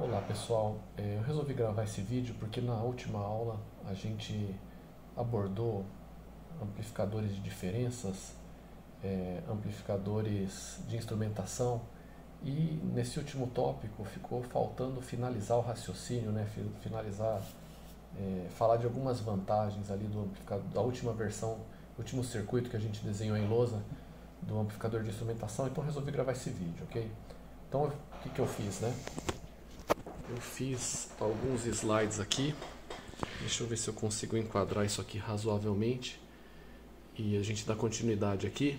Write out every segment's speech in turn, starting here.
Olá pessoal, eu resolvi gravar esse vídeo porque na última aula a gente abordou amplificadores de diferenças, amplificadores de instrumentação e nesse último tópico ficou faltando finalizar o raciocínio, né? Finalizar, falar de algumas vantagens ali do amplificador, da última versão, último circuito que a gente desenhou em lousa do amplificador de instrumentação, então resolvi gravar esse vídeo, ok? Então o que eu fiz, né? Eu fiz alguns slides aqui, deixa eu ver se eu consigo enquadrar isso aqui razoavelmente e a gente dá continuidade aqui.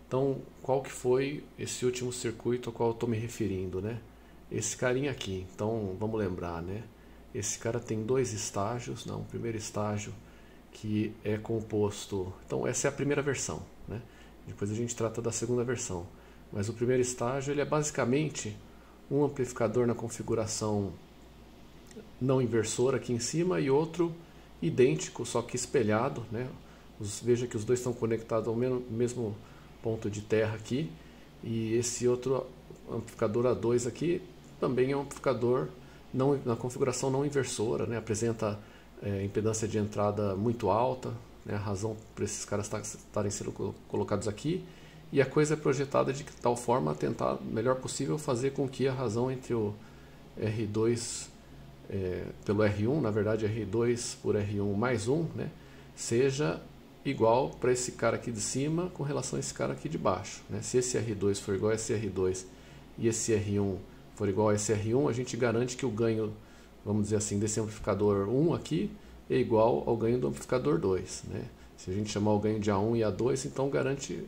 Então, qual que foi esse último circuito ao qual eu estou me referindo, né? Esse carinha aqui, então vamos lembrar, né? Esse cara tem dois estágios, não? O primeiro estágio que é composto, então essa é a primeira versão, né? Depois a gente trata da segunda versão, mas o primeiro estágio ele é basicamente um amplificador na configuração não inversora aqui em cima e outro idêntico, só que espelhado, né? Veja que os dois estão conectados ao mesmo ponto de terra aqui, e esse outro amplificador A2 aqui também é um amplificador na configuração não inversora, né? Apresenta impedância de entrada muito alta, né? A razão para esses caras estarem sendo colocados aqui. E a coisa é projetada de tal forma a tentar o melhor possível fazer com que a razão entre o R2 pelo R1, na verdade R2 por R1 mais 1, né, seja igual para esse cara aqui de cima com relação a esse cara aqui de baixo, né? Se esse R2 for igual a esse R2 e esse R1 for igual a esse R1, a gente garante que o ganho, vamos dizer assim, desse amplificador 1 aqui é igual ao ganho do amplificador 2, né? Se a gente chamar o ganho de A1 e A2, então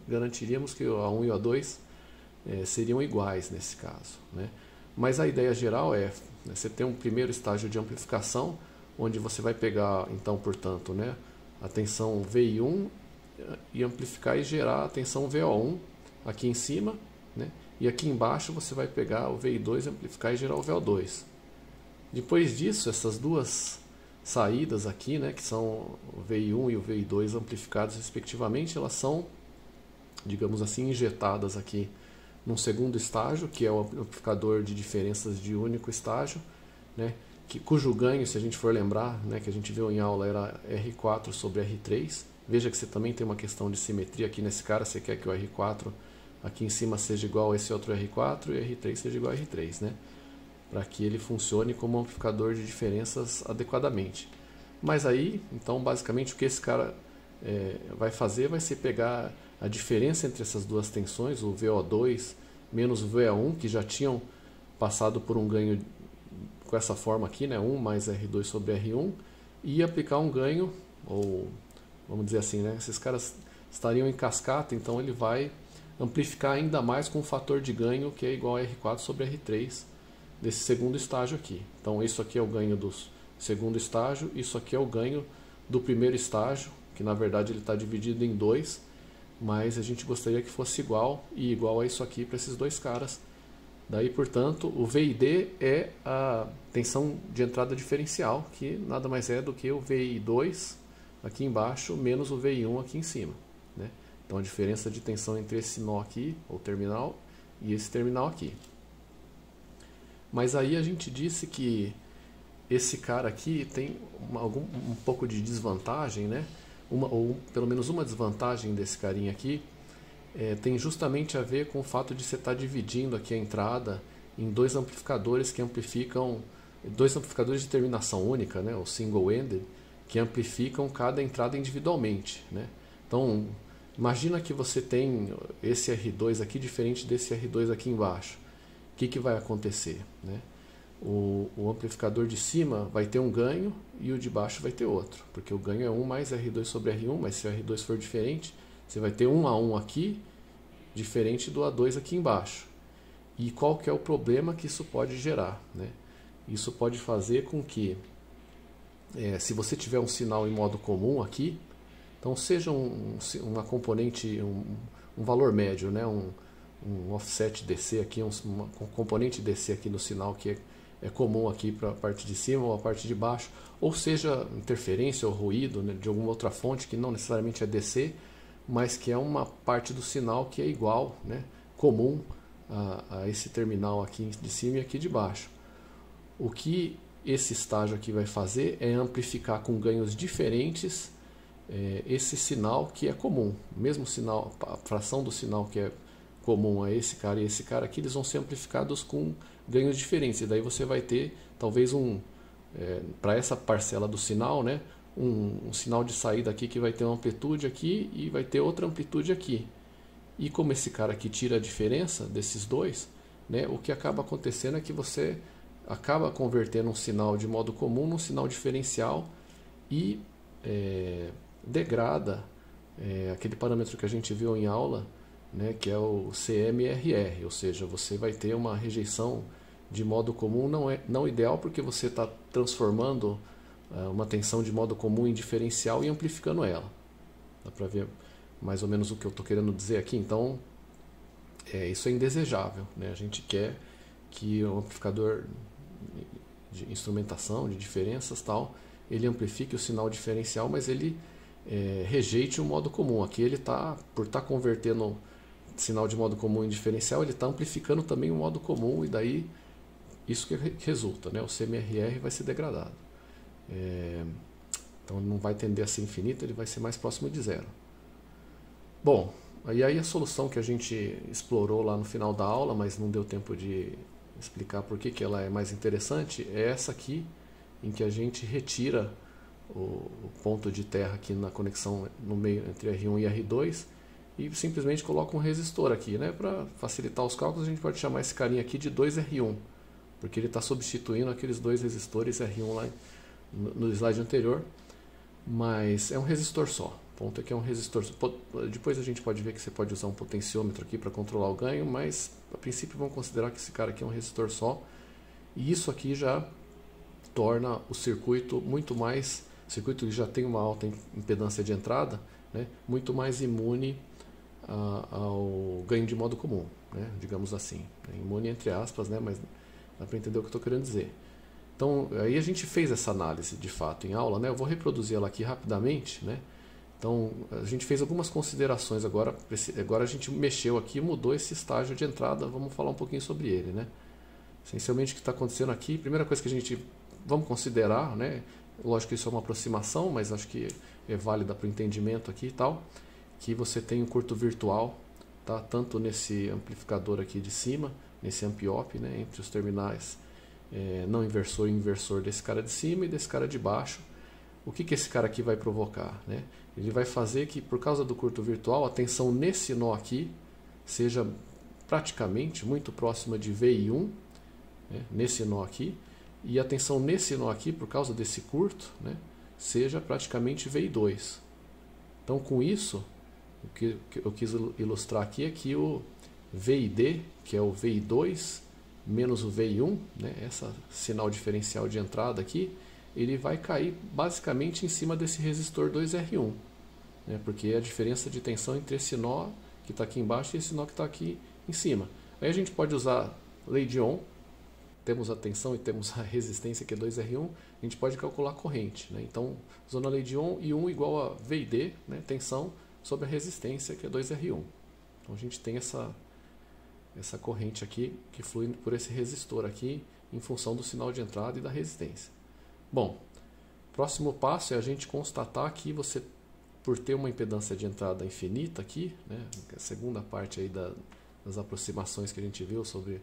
garantiríamos que o A1 e o A2 seriam iguais nesse caso, né? Mas a ideia geral é, né, você tem um primeiro estágio de amplificação, onde você vai pegar, então, portanto, né, a tensão VI1 e amplificar e gerar a tensão VO1 aqui em cima, né? E aqui embaixo você vai pegar o VI2 e amplificar e gerar o VO2. Depois disso, essas duas saídas aqui, né, que são o VI1 e o VI2 amplificados respectivamente, elas são, digamos assim, injetadas aqui num segundo estágio, que é o amplificador de diferenças de único estágio, né, cujo ganho, se a gente for lembrar, né, que a gente viu em aula, era R4 sobre R3. Veja que você também tem uma questão de simetria aqui nesse cara, você quer que o R4 aqui em cima seja igual a esse outro R4 e o R3 seja igual a R3, né? Para que ele funcione como amplificador de diferenças adequadamente. Mas aí, então, basicamente, o que esse cara vai fazer vai ser pegar a diferença entre essas duas tensões, o VO2 menos o VO1, que já tinham passado por um ganho com essa forma aqui, né, 1 mais R2 sobre R1, e aplicar um ganho, ou vamos dizer assim, né, esses caras estariam em cascata, então ele vai amplificar ainda mais com um fator de ganho que é igual a R4 sobre R3, desse segundo estágio aqui. Então isso aqui é o ganho do segundo estágio, isso aqui é o ganho do primeiro estágio, que na verdade ele está dividido em dois, mas a gente gostaria que fosse igual e igual a isso aqui para esses dois caras. Daí, portanto, o VID é a tensão de entrada diferencial, que nada mais é do que o VI2 aqui embaixo menos o VI1 aqui em cima, né? Então a diferença de tensão entre esse nó aqui, ou terminal, e esse terminal aqui. Mas aí a gente disse que esse cara aqui tem um pouco de desvantagem, né? Ou pelo menos uma desvantagem desse carinha aqui, tem justamente a ver com o fato de você estar dividindo aqui a entrada em dois amplificadores que amplificam, dois amplificadores de terminação única, né? O single-ended, que amplificam cada entrada individualmente, né? Então, imagina que você tem esse R2 aqui diferente desse R2 aqui embaixo. O que vai acontecer, né? O amplificador de cima vai ter um ganho e o de baixo vai ter outro, porque o ganho é 1 mais R2 sobre R1, mas se o R2 for diferente, você vai ter 1 a 1 aqui, diferente do A2 aqui embaixo. E qual que é o problema que isso pode gerar, né? Isso pode fazer com que, se você tiver um sinal em modo comum aqui, então seja uma componente, um valor médio, né? Um offset DC aqui, um componente DC aqui no sinal que é comum aqui para a parte de cima ou a parte de baixo, ou seja, interferência ou ruído, né, de alguma outra fonte que não necessariamente é DC, mas que é uma parte do sinal que é igual, né, comum a esse terminal aqui de cima e aqui de baixo. O que esse estágio aqui vai fazer é amplificar com ganhos diferentes esse sinal que é comum. Mesmo sinal, a fração do sinal que é comum a esse cara e esse cara aqui, eles vão ser amplificados com ganhos diferentes. E daí você vai ter talvez para essa parcela do sinal, né, um sinal de saída aqui que vai ter uma amplitude aqui e vai ter outra amplitude aqui. E como esse cara aqui tira a diferença desses dois, né, o que acaba acontecendo é que você acaba convertendo um sinal de modo comum num sinal diferencial e degrada aquele parâmetro que a gente viu em aula, né, que é o CMRR, ou seja, você vai ter uma rejeição de modo comum não ideal, porque você está transformando uma tensão de modo comum em diferencial e amplificando ela. Dá para ver mais ou menos o que eu estou querendo dizer aqui. Então, isso é indesejável, né? A gente quer que o amplificador de instrumentação, de diferenças tal, ele amplifique o sinal diferencial, mas ele rejeite o modo comum. Aqui ele está, por estar convertendo sinal de modo comum em diferencial, ele está amplificando também o modo comum, e daí isso que resulta, né? O CMRR vai ser degradado. Então não vai tender a ser infinito, ele vai ser mais próximo de zero. Bom, e aí a solução que a gente explorou lá no final da aula, mas não deu tempo de explicar por que ela é mais interessante, é essa aqui, em que a gente retira o ponto de terra aqui na conexão no meio entre R1 e R2 e simplesmente coloca um resistor aqui, né? Para facilitar os cálculos, a gente pode chamar esse carinha aqui de 2R1, porque ele está substituindo aqueles dois resistores R1 lá no slide anterior, mas é um resistor só. O ponto é que é um resistor. Depois a gente pode ver que você pode usar um potenciômetro aqui para controlar o ganho, mas a princípio vamos considerar que esse cara aqui é um resistor só, e isso aqui já torna o circuito muito mais, o circuito que já tem uma alta impedância de entrada, né, muito mais imune ao ganho de modo comum, né, digamos assim, imune entre aspas, né, mas dá para entender o que eu estou querendo dizer. Então aí a gente fez essa análise de fato em aula, né, eu vou reproduzir ela aqui rapidamente, né. Então a gente fez algumas considerações agora a gente mexeu aqui, mudou esse estágio de entrada, vamos falar um pouquinho sobre ele, né. Essencialmente o que está acontecendo aqui, primeira coisa que a gente vamos considerar, né? Lógico que isso é uma aproximação, mas acho que é válida para o entendimento aqui e tal, que você tem um curto virtual, tá? Tanto nesse amplificador aqui de cima, nesse amp-op, né? Entre os terminais não inversor e inversor desse cara de cima e desse cara de baixo. O que esse cara aqui vai provocar, né? Ele vai fazer que, por causa do curto virtual, a tensão nesse nó aqui seja praticamente muito próxima de VI1, né? Nesse nó aqui, e a tensão nesse nó aqui, por causa desse curto, né, seja praticamente VI2. Então, com isso, o que eu quis ilustrar aqui é que o VID, que é o VI2 menos o VI1, né, essa sinal diferencial de entrada aqui, ele vai cair basicamente em cima desse resistor 2R1, né, porque é a diferença de tensão entre esse nó que está aqui embaixo e esse nó que está aqui em cima. Aí a gente pode usar lei de Ohm. Temos a tensão e temos a resistência, que é 2R1, a gente pode calcular a corrente, né? Então, usando a lei de Ohm, I1 igual a VID, né? Tensão sobre a resistência, que é 2R1. Então, a gente tem essa corrente aqui, que flui por esse resistor aqui, em função do sinal de entrada e da resistência. Bom, próximo passo é a gente constatar que você, por ter uma impedância de entrada infinita aqui, né? A segunda parte aí das aproximações que a gente viu sobre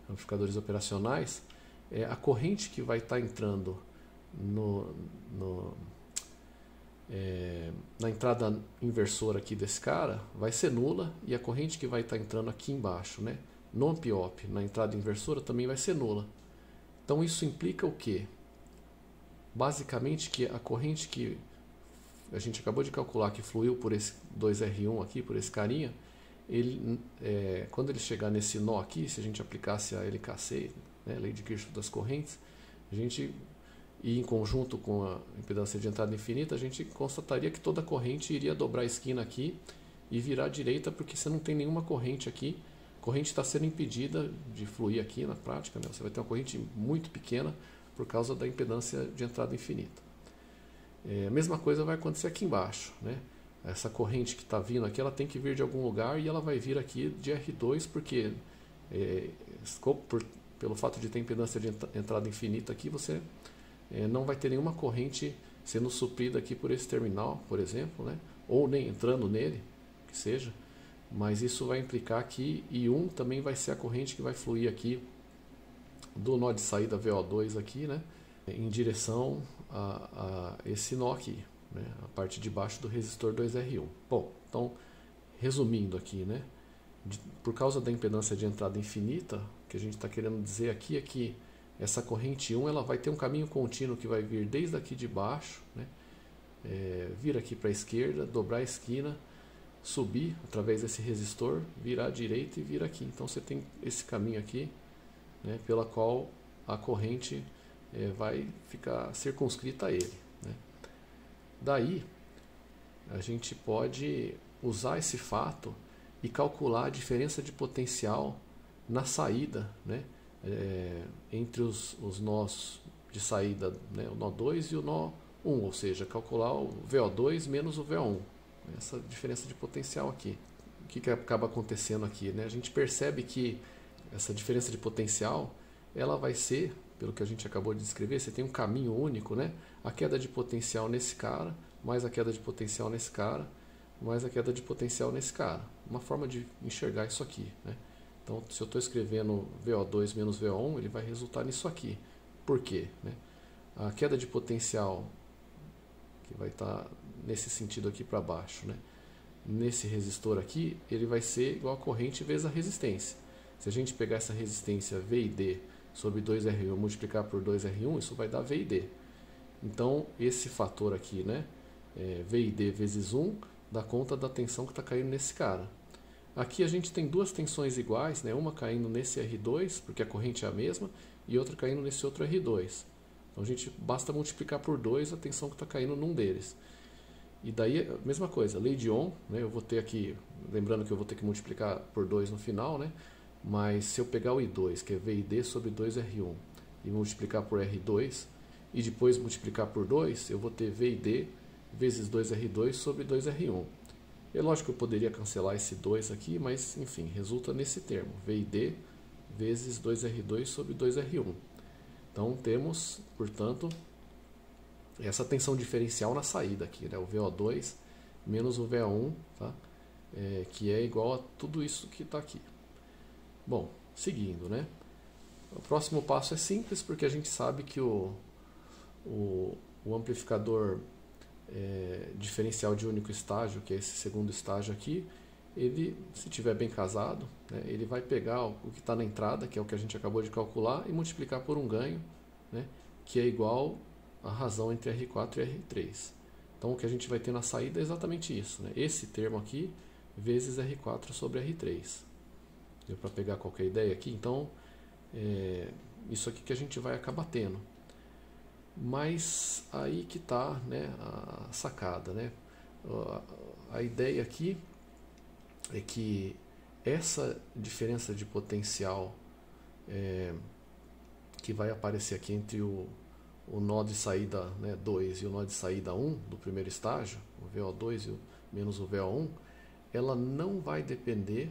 amplificadores operacionais, a corrente que vai estar entrando na entrada inversora aqui desse cara vai ser nula, e a corrente que vai estar entrando aqui embaixo, né, no amp-op, na entrada inversora, também vai ser nula. Então isso implica o quê? Basicamente que a corrente que a gente acabou de calcular, que fluiu por esse 2R1 aqui, por esse carinha, quando ele chegar nesse nó aqui, se a gente aplicasse a LKC, né, lei de Kirchhoff das correntes, a gente, e em conjunto com a impedância de entrada infinita, a gente constataria que toda a corrente iria dobrar a esquina aqui e virar à direita, porque você não tem nenhuma corrente aqui. A corrente está sendo impedida de fluir aqui na prática, né? Você vai ter uma corrente muito pequena por causa da impedância de entrada infinita. A mesma coisa vai acontecer aqui embaixo, né? Essa corrente que está vindo aqui, ela tem que vir de algum lugar, e ela vai vir aqui de R2, porque pelo fato de ter impedância de entrada infinita aqui, você não vai ter nenhuma corrente sendo suprida aqui por esse terminal, por exemplo, né? Ou nem entrando nele, que seja, mas isso vai implicar que I1 também vai ser a corrente que vai fluir aqui do nó de saída VO2 aqui, né? Em direção a esse nó aqui, né? A parte de baixo do resistor 2R1. Bom, então, resumindo aqui, né? Por causa da impedância de entrada infinita, o que a gente está querendo dizer aqui é que essa corrente 1 ela vai ter um caminho contínuo que vai vir desde aqui de baixo, né? Vir aqui para a esquerda, dobrar a esquina, subir através desse resistor, virar à direita e vir aqui. Então você tem esse caminho aqui, né, pela qual a corrente vai ficar circunscrita a ele, né? Daí a gente pode usar esse fato e calcular a diferença de potencial na saída, né, entre os nós de saída, né, o nó 2 e o nó 1, ou seja, calcular o VO2 menos o VO1, essa diferença de potencial aqui. O que acaba acontecendo aqui, né? A gente percebe que essa diferença de potencial ela vai ser, pelo que a gente acabou de descrever, você tem um caminho único, né? A queda de potencial nesse cara, mais a queda de potencial nesse cara, mais a queda de potencial nesse cara. Uma forma de enxergar isso aqui, né? Então, se eu estou escrevendo VO2 menos VO1, ele vai resultar nisso aqui. Por quê, né? A queda de potencial, que vai estar nesse sentido aqui para baixo, né? Nesse resistor aqui, ele vai ser igual a corrente vezes a resistência. Se a gente pegar essa resistência V e D sobre 2R1 e multiplicar por 2R1, isso vai dar V e D. Então, esse fator aqui, né, V e D vezes 1, dá conta da tensão que está caindo nesse cara. Aqui a gente tem duas tensões iguais, né, uma caindo nesse R2, porque a corrente é a mesma, e outra caindo nesse outro R2. Então, a gente basta multiplicar por 2 a tensão que está caindo num deles. E daí, a mesma coisa, lei de Ohm, né, eu vou ter aqui, lembrando que eu vou ter que multiplicar por 2 no final, né, mas se eu pegar o I2, que é V e D sobre 2R1, e multiplicar por R2, e depois multiplicar por 2, eu vou ter V e D vezes 2R2 sobre 2R1. É lógico que eu poderia cancelar esse 2 aqui, mas enfim, resulta nesse termo, V e D vezes 2R2 sobre 2R1. Então temos, portanto, essa tensão diferencial na saída aqui, né? O VO2 menos o VO1, tá? Que é igual a tudo isso que está aqui. Bom, seguindo, né? O próximo passo é simples, porque a gente sabe que o amplificador diferencial de único estágio, que é esse segundo estágio aqui, ele, se estiver bem casado, né, ele vai pegar o que está na entrada, que é o que a gente acabou de calcular, e multiplicar por um ganho, né, que é igual a razão entre R4 e R3. Então o que a gente vai ter na saída é exatamente isso, né, esse termo aqui vezes R4 sobre R3. Deu para pegar qualquer ideia aqui? Então, isso aqui que a gente vai acabar tendo. Mas aí que está, né, a sacada, né? A ideia aqui é que essa diferença de potencial que vai aparecer aqui entre o nó de saída, né, 2 e o nó de saída 1 do primeiro estágio, o VO2 menos o VO1, ela não vai depender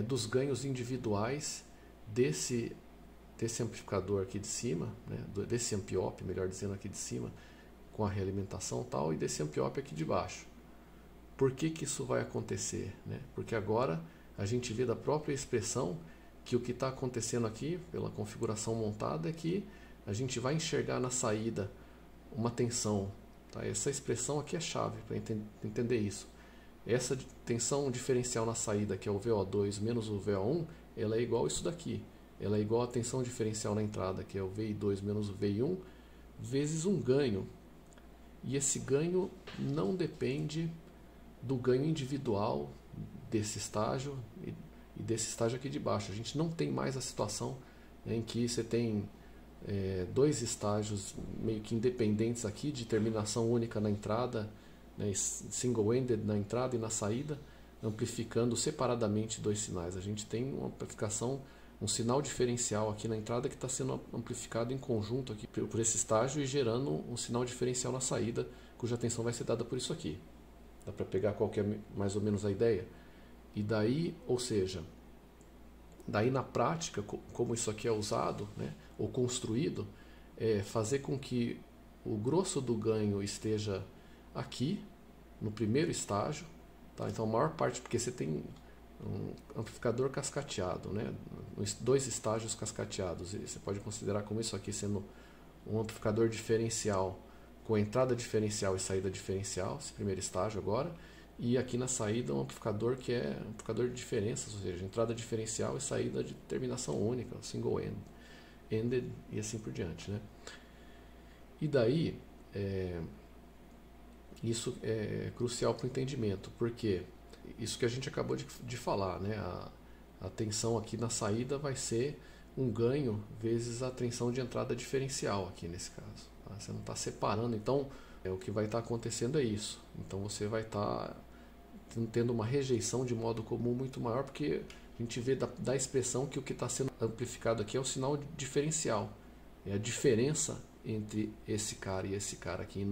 dos ganhos individuais desse amplificador aqui de cima, né, desse ampliop, melhor dizendo, aqui de cima, com a realimentação e tal, e desse ampliop aqui de baixo. Por que que isso vai acontecer, né? Porque agora a gente vê da própria expressão que o que está acontecendo aqui, pela configuração montada, é que a gente vai enxergar na saída uma tensão. Tá? Essa expressão aqui é chave para entender isso. Essa tensão diferencial na saída, que é o VO2 menos o VO1, ela é igual a isso daqui. Ela é igual à tensão diferencial na entrada, que é o VI2 menos o VI1, vezes um ganho. E esse ganho não depende do ganho individual desse estágio e desse estágio aqui de baixo. A gente não tem mais a situação, né, em que você tem dois estágios meio que independentes aqui, de terminação única na entrada, né, single-ended na entrada e na saída, amplificando separadamente dois sinais. A gente tem uma amplificação, um sinal diferencial aqui na entrada que está sendo amplificado em conjunto aqui por esse estágio e gerando um sinal diferencial na saída, cuja tensão vai ser dada por isso aqui. Dá para pegar qual que é mais ou menos a ideia? E daí, ou seja, Daí na prática, como isso aqui é usado, né, ou construído, é fazer com que o grosso do ganho esteja aqui, no primeiro estágio, tá? Então a maior parte, porque você tem um amplificador cascateado, né, dois estágios cascateados, e você pode considerar como isso aqui sendo um amplificador diferencial, com entrada diferencial e saída diferencial, esse primeiro estágio agora, e aqui na saída um amplificador que é um amplificador de diferenças, ou seja, entrada diferencial e saída de terminação única, single ended e assim por diante, né? E daí, isso é crucial para o entendimento, porque isso que a gente acabou de falar, né? A tensão aqui na saída vai ser um ganho vezes a tensão de entrada diferencial aqui nesse caso. Tá? Você não está separando, então o que vai estar acontecendo é isso. Então você vai estar tendo uma rejeição de modo comum muito maior, porque a gente vê da expressão que o que está sendo amplificado aqui é o sinal diferencial. É a diferença entre esse cara e esse cara aqui,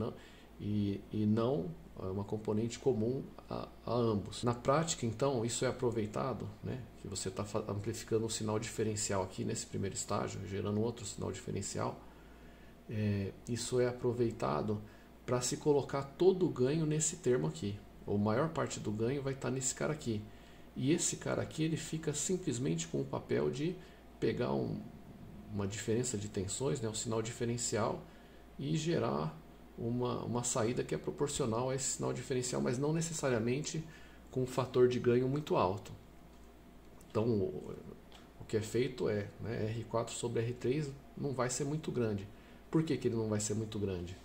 e não uma componente comum a ambos. Na prática, então, isso é aproveitado, né, que você está amplificando um sinal diferencial aqui nesse primeiro estágio, gerando outro sinal diferencial. Isso é aproveitado para se colocar todo o ganho nesse termo aqui. Ou a maior parte do ganho vai estar nesse cara aqui. E esse cara aqui ele fica simplesmente com o papel de pegar uma diferença de tensões, né, um sinal diferencial, e gerar uma saída que é proporcional a esse sinal diferencial, mas não necessariamente com um fator de ganho muito alto. Então, o que é feito é, né, R4 sobre R3 não vai ser muito grande. Por que ele não vai ser muito grande?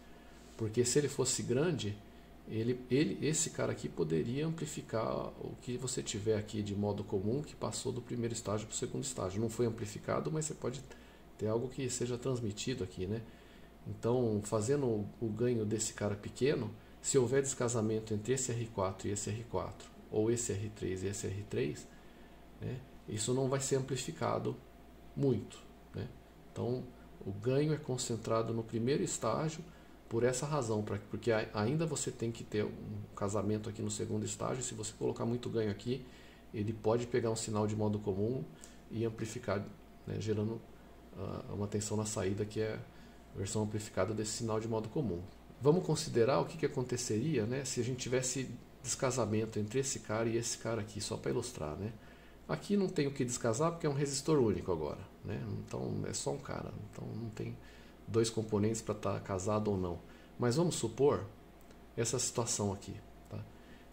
Porque se ele fosse grande, esse cara aqui poderia amplificar o que você tiver aqui de modo comum, que passou do primeiro estágio para o segundo estágio. Não foi amplificado, mas você pode ter algo que seja transmitido aqui, né? Então, fazendo o ganho desse cara pequeno, se houver descasamento entre esse R4 e esse R4, ou esse R3 e esse R3, né, isso não vai ser amplificado muito, né? Então, o ganho é concentrado no primeiro estágio por essa razão, porque ainda você tem que ter um casamento aqui no segundo estágio. Se você colocar muito ganho aqui, ele pode pegar um sinal de modo comum e amplificar, né, gerando uma tensão na saída, que é a versão amplificada desse sinal de modo comum. Vamos considerar o que aconteceria, né, se a gente tivesse descasamento entre esse cara e esse cara aqui, só para ilustrar, né? Aqui não tem o que descasar porque é um resistor único agora, né? Então é só um cara, então não tem dois componentes para estar casado ou não. Mas vamos supor essa situação aqui, tá?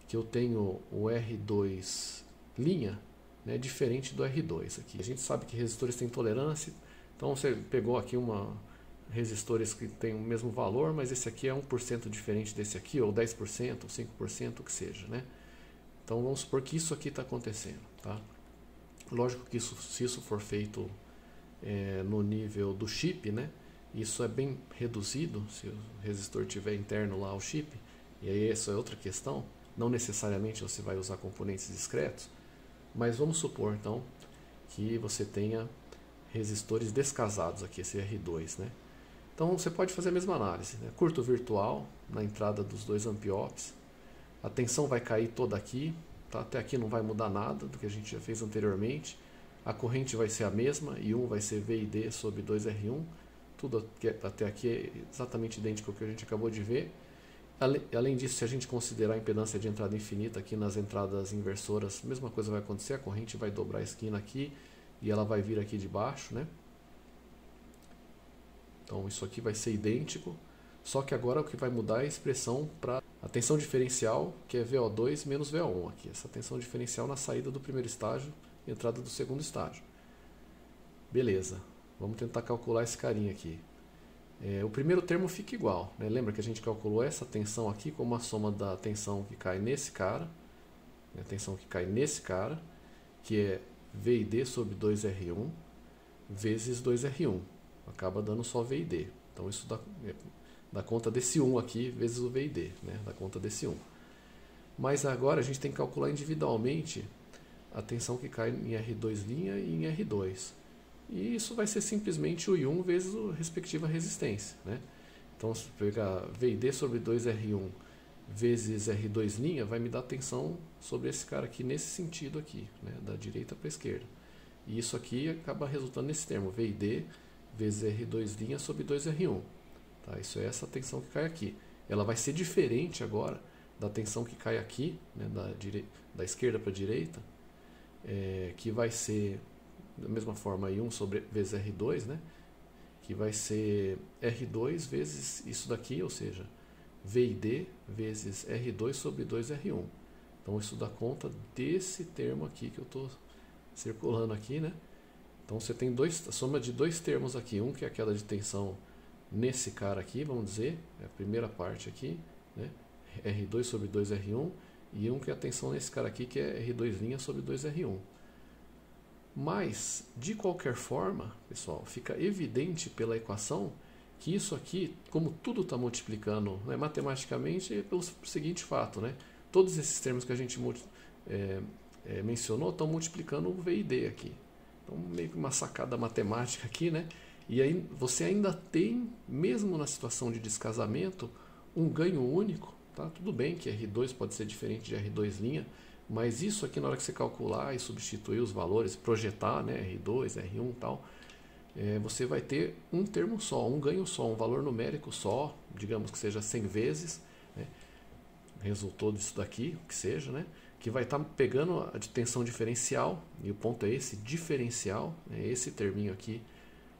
Que eu tenho o R2 linha, né, diferente do R2 aqui. A gente sabe que resistores têm tolerância, então você pegou aqui resistores que têm o mesmo valor, mas esse aqui é 1% diferente desse aqui, ou 10%, ou 5%, o que seja, né? Então vamos supor que isso aqui está acontecendo, tá? Lógico que se isso for feito no nível do chip, né, isso é bem reduzido, se o resistor tiver interno lá o chip, e aí essa é outra questão, não necessariamente você vai usar componentes discretos, mas vamos supor então que você tenha resistores descasados aqui, esse R2, né? Então você pode fazer a mesma análise, né? Curto virtual na entrada dos dois ampiops, a tensão vai cair toda aqui, tá? Até aqui não vai mudar nada do que a gente já fez anteriormente, a corrente vai ser a mesma, I1 vai ser V e D sobre 2R1, tudo até aqui é exatamente idêntico ao que a gente acabou de ver. Além disso, se a gente considerar a impedância de entrada infinita aqui nas entradas inversoras, a mesma coisa vai acontecer, a corrente vai dobrar a esquina aqui e ela vai vir aqui de baixo, né? Então isso aqui vai ser idêntico, só que agora o que vai mudar é a expressão para a tensão diferencial, que é VO2 menos VO1 aqui, essa tensão diferencial na saída do primeiro estágio e entrada do segundo estágio. Beleza, vamos tentar calcular esse carinha aqui. O primeiro termo fica igual, né? Lembra que a gente calculou essa tensão aqui como a soma da tensão que cai nesse cara, né? A tensão que cai nesse cara, que é V e D sobre 2R1 vezes 2R1. Acaba dando só V e D. Então isso dá conta desse 1 aqui vezes o V e D, né? Dá conta desse 1. Mas agora a gente tem que calcular individualmente a tensão que cai em R2' e em R2. E isso vai ser simplesmente o I1 vezes a respectiva resistência, né? Então, se pegar V e D sobre 2R1 vezes R2', vai me dar tensão sobre esse cara aqui nesse sentido aqui, né? Da direita para a esquerda. E isso aqui acaba resultando nesse termo, V e D vezes R2' sobre 2R1. Tá? Isso é essa tensão que cai aqui. Ela vai ser diferente agora da tensão que cai aqui, né, da esquerda para a direita, que vai ser da mesma forma I1 sobre vezes R2, né, que vai ser R2 vezes isso daqui, ou seja, V e D vezes R2 sobre 2R1. Então isso dá conta desse termo aqui que eu estou circulando aqui, né? Então você tem a soma de dois termos aqui, um que é a queda de tensão nesse cara aqui, vamos dizer, é a primeira parte aqui, né? R2 sobre 2R1, e um que é a tensão nesse cara aqui, que é R2' sobre 2R1. Mas, de qualquer forma, pessoal, fica evidente pela equação que isso aqui, como tudo está multiplicando, né, matematicamente, é pelo seguinte fato, né? Todos esses termos que a gente mencionou estão multiplicando o V e D aqui. Então, meio que uma sacada matemática aqui, né? E aí você ainda tem, mesmo na situação de descasamento, um ganho único, tá? Tudo bem que R2 pode ser diferente de R2', mas isso aqui na hora que você calcular e substituir os valores, projetar, né, R2, R1 e tal, você vai ter um termo só, um ganho só, um valor numérico só, digamos que seja 100 vezes, né, resultou disso daqui, o que seja, né, que vai estar pegando a tensão diferencial, e o ponto é esse, diferencial, né, esse terminho aqui,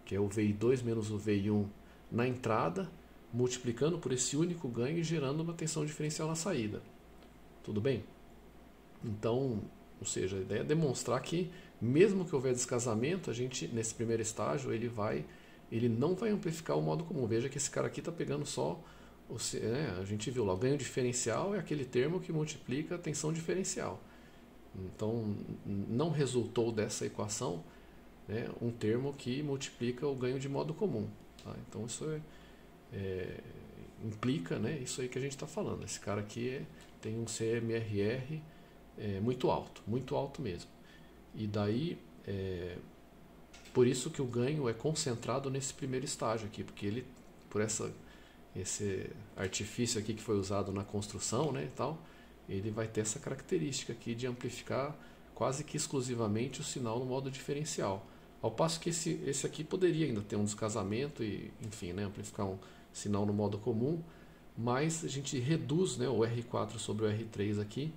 que é o VI2 menos o VI1 na entrada, multiplicando por esse único ganho e gerando uma tensão diferencial na saída. Tudo bem? Então, ou seja, a ideia é demonstrar que mesmo que houver descasamento, a gente, nesse primeiro estágio, ele não vai amplificar o modo comum. Veja que esse cara aqui está pegando só, a gente viu lá, o ganho diferencial é aquele termo que multiplica a tensão diferencial. Então, não resultou dessa equação, né, um termo que multiplica o ganho de modo comum. Tá? Então, isso implica, né, isso aí que a gente está falando. Esse cara aqui tem um CMRR muito alto mesmo. E daí, por isso que o ganho é concentrado nesse primeiro estágio aqui, porque ele, por esse artifício aqui que foi usado na construção, né, e tal, ele vai ter essa característica aqui de amplificar quase que exclusivamente o sinal no modo diferencial. Ao passo que esse aqui poderia ainda ter um descasamento e, enfim, né, amplificar um sinal no modo comum, mas a gente reduz, né, o R4 sobre o R3 aqui.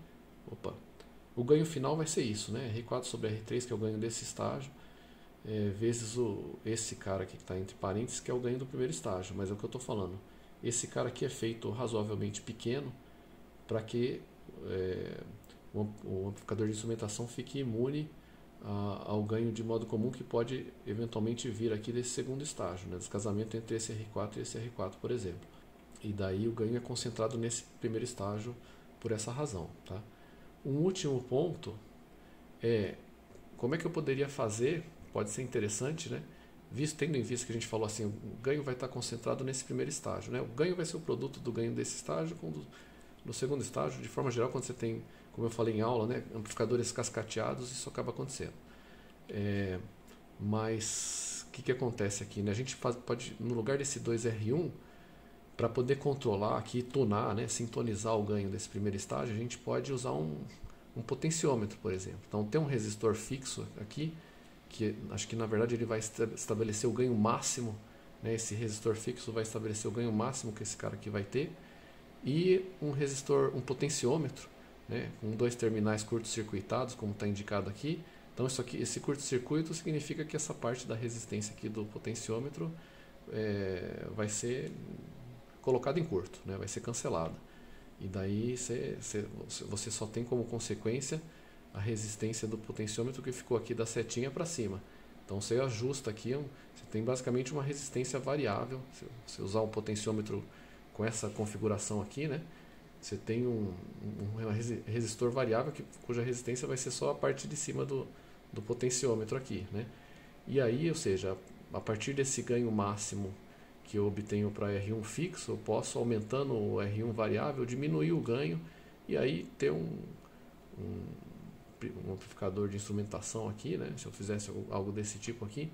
Opa! O ganho final vai ser isso, né? R4 sobre R3, que é o ganho desse estágio, vezes esse cara aqui que está entre parênteses, que é o ganho do primeiro estágio. Mas é o que eu estou falando. Esse cara aqui é feito razoavelmente pequeno para que o amplificador de instrumentação fique imune ao ganho de modo comum que pode eventualmente vir aqui desse segundo estágio, né? Descasamento entre esse R4 e esse R4, por exemplo. E daí o ganho é concentrado nesse primeiro estágio por essa razão, tá? Um último ponto é como é que eu poderia fazer, pode ser interessante, né? Tendo em vista que a gente falou assim, o ganho vai estar concentrado nesse primeiro estágio, né? O ganho vai ser o produto do ganho desse estágio no segundo estágio. De forma geral, quando você tem, como eu falei em aula, né, amplificadores cascateados, isso acaba acontecendo. Mas o que acontece aqui, né? A gente pode, no lugar desse 2R1, para poder controlar aqui, tunar, né, sintonizar o ganho desse primeiro estágio, a gente pode usar um potenciômetro, por exemplo. Então tem um resistor fixo aqui, que acho que na verdade ele vai estabelecer o ganho máximo, né, esse resistor fixo vai estabelecer o ganho máximo que esse cara aqui vai ter, e um potenciômetro, né, com dois terminais curto-circuitados, como está indicado aqui. Então esse curto-circuito significa que essa parte da resistência aqui do potenciômetro vai ser colocado em curto, né? Vai ser cancelado. E daí você só tem como consequência a resistência do potenciômetro que ficou aqui da setinha para cima. Então você ajusta aqui, você tem basicamente uma resistência variável. Se você usar um potenciômetro com essa configuração aqui, né? Você tem um resistor variável cuja resistência vai ser só a parte de cima do potenciômetro aqui, né? E aí, ou seja, a partir desse ganho máximo que eu obtenho para R1 fixo, eu posso, aumentando o R1 variável, diminuir o ganho e aí ter um amplificador de instrumentação aqui, né? Se eu fizesse algo desse tipo aqui,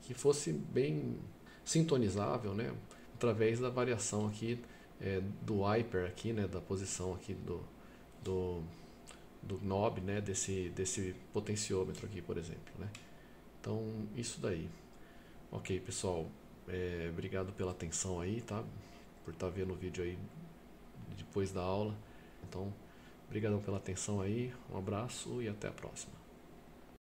que fosse bem sintonizável, né? Através da variação aqui do hyper aqui, né? Da posição aqui do knob, né? Desse potenciômetro aqui, por exemplo, né? Então, isso daí. Ok, pessoal, obrigado pela atenção aí, tá? Por estar vendo o vídeo aí depois da aula. Então, obrigado pela atenção aí, um abraço e até a próxima.